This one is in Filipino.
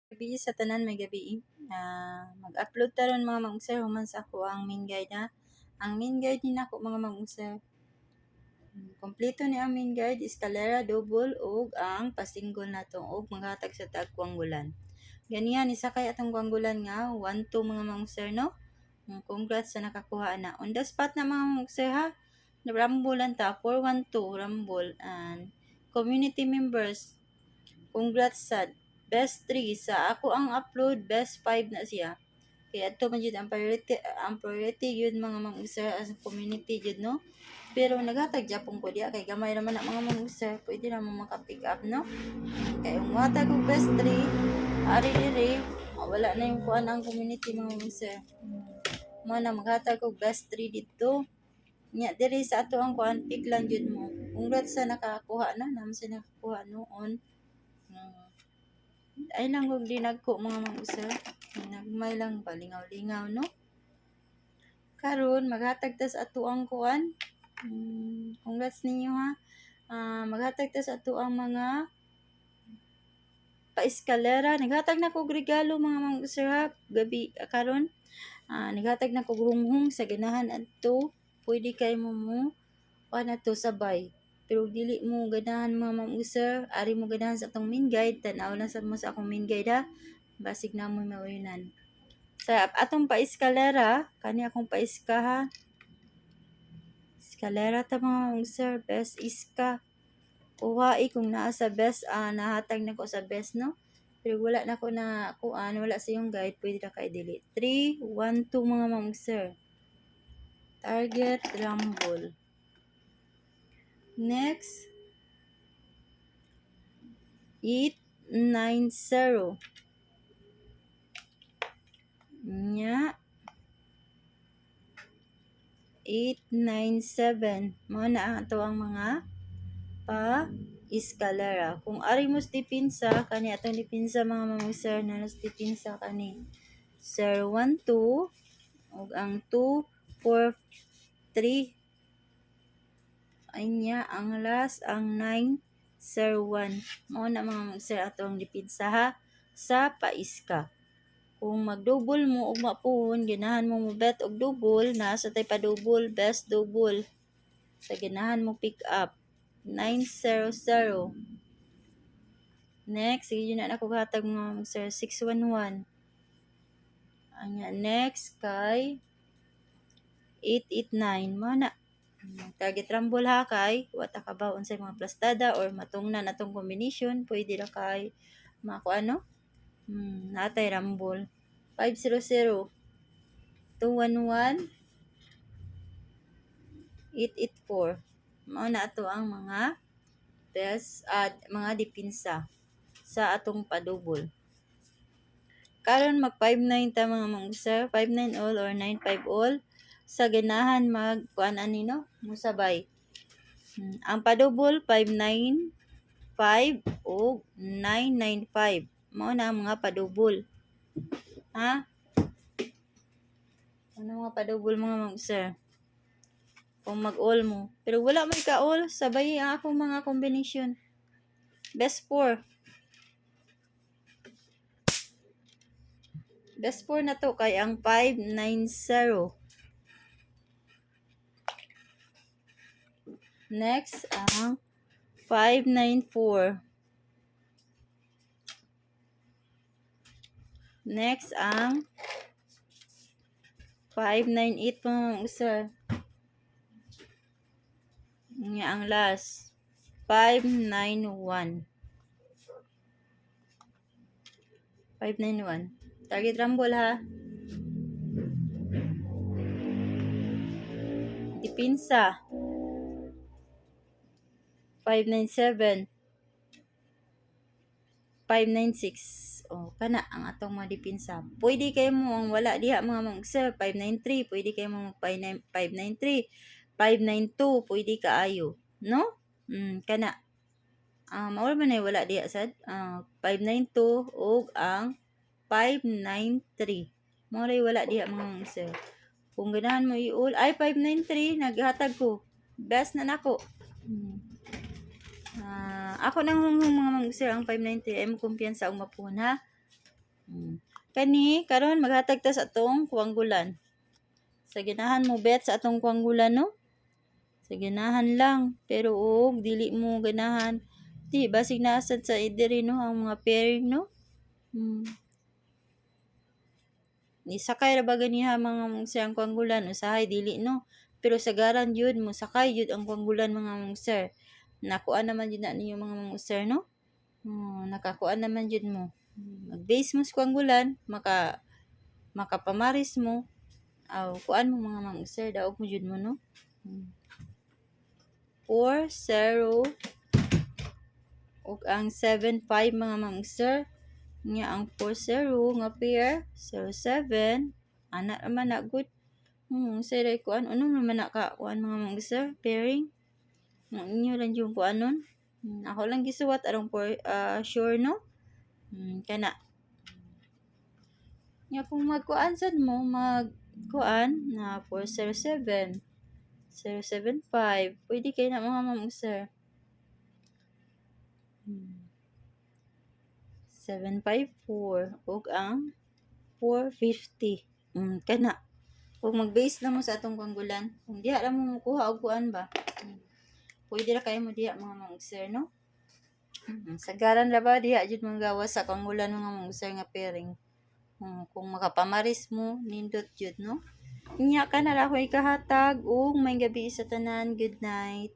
Gabi sa tanan may gabi. Mag-upload taron mga mag-sir human sa ako ang main guide ha. Ang main guide ni nako mga mag-sir. Kompleto ni ang main guide escalera double ug ang pasinggol nato ug maghatag sa tag kuanggulan. Ganiyan isa kay atong kuanggulan nga 1-2 mga mag-sir no. Congrats sa nakakuha na. On the spot na mga mag-sir ha. Rumble lang ta 412 rumble and community members. Congrats sa best 3 sa ako ang upload best 5 na siya. Kaya ato man jud ang priority yun mga mag-user as community jud no. Pero naghatag japon ko diya kay gamay naman na mga mag-user pwede na mo maka-pick up no. Kay ang matag og best 3 ari diri wala na yung kuan ang community mga mag-user. Mo na maghatag og best 3 dito. Nya diri sa ato ang kuan pick lang jud mo. Congrats sa nakakuha na naman sa nakakuha noon. Ay lang kung di nagko mga mag-user. Nagmay lang palingaw-lingaw no. Karon maghatag tas ato ang kuan. Congrats ninyo ha. Maghatag tas ato ang mga pa-eskalera. Naghatag na kog regalo mga mag-user ha. Gabi karon. Naghatag na kog hunghung sa ganahan adto. Pwede kay mo na to sabay. Pero dili mo ganahan mga mag-user, ari mo ganahan sa atong main guide, tanaw na sa mo sa akong main guide ha. Basig na mo maulinan. Sa atong pa-eskalera, kani akong pa-iska ha. Eskalera ta mga mag-user, best iska. Kuhai kung naa sa best, nahatag na ko sa best no. Pero wala na ko na kuan, wala sa yung guide, pwede na kay delete. 3, 1, 2 mga mag-user. Target rumble. Next, 890. Nya, 897. Mao na ang ato ang mga pa-eskalera. Kung ari mo dipinsa, kani atong dipinsa mga mag-sir na nas dipinsa kani. Sir 1, 2, ug ang 2, 4, 3. Ay niya, ang last, ang 9, Sir 1. Mao na mga mag-sir atong dipinsa ha, sa paiska. Kung mag-double mo ug mapuhon, ganahan mo bet og double, nasa tay pa double, best double. Sa ganahan mo pick up, 900. Next, sige na ako hatag mga mag-sir, 611. Anya, next kay 889. Mao na. Target rumble ha kay wata ka ba unsay mga plastada or matungnan atong combination pwede ra kay mako ano natay rumble 500 211 884 mao na ato ang mga best mga dipinsa sa atong padouble. Karon mag 59 ta mga mag-sir, 59 all or 95 all sa ganahan mag kuan ani no musabay. Ang padouble 595 o 995 mao na ang mga padouble ha. Ano mga padouble mga mag-sir kung mag-all mo pero wala man ka all sabay ang akong mga combination best 4 na to kay ang 590. Next, ang 594. Next, ang 598 mga sir. Nga ang last, 591. 591. Target rumble ha. Dipinsa. 597. 596. Kana ang atong mga dipinsa. Pwede kayo mo ang wala diha mga mag-sir. 593. Pwede kayo mo 593. 592. Pwede kaayo. No? Kana. Maul man ay wala diha sad. 592 o ang 593. Maulay wala diha mga mag-sir. Kung ganahan mo i-all. Ay, 593. Naghatag ko. Best na nako. Ako nang hunghung mga mag-sir ang 590 ay mo kumpiyansa ang mapuhon ha. Kani karon maghatag ta sa atong kuanggulan. Sa ganahan mo bet sa atong kuanggulan no? Sa ganahan lang. Pero og dili mo ganahan. Di basig naasad sa diri no ang mga pairing no. Ni sakay ra ba ganiha mga sir ang kuanggulan usahay dili no. Pero sagaran yun mo sakay yun ang kuanggulan mga sir. Nakuan naman yun na ninyo mga sir no. Nakakuan naman yun mo. Mag-base mo sa kuanggulan, makapamaris mo, kuan mo mga sir, daog mo yun mo, no? 4-0, ug ang 7-5 mga sir, nga ang 4-0 nga pair, 0-7, ana naman na good. Sir, kuan, ano naman na ka, kuan mga sir, pairing. Inyo lang yung kuanon. Ako lang gisuwat, arong sure, no? Kana. Nga kung magkuan sad mo, magkuan na 407, 075, pwede kayo na mga sir. 754, ug ang 450. Kana. Kung mag-base lang mo sa atong kuanggulan, kung diha lang mo makuha og kuan ba, pwede ra kayo mo diha mga sir, no? Sagaran ra ba diha jud mong gawas sa kuanggulan mga sir nga pairing. Kung makapamaris mo, nindot jud no? Inya ka na lang ako ikahatag ug may gabi sa tanan. Good night.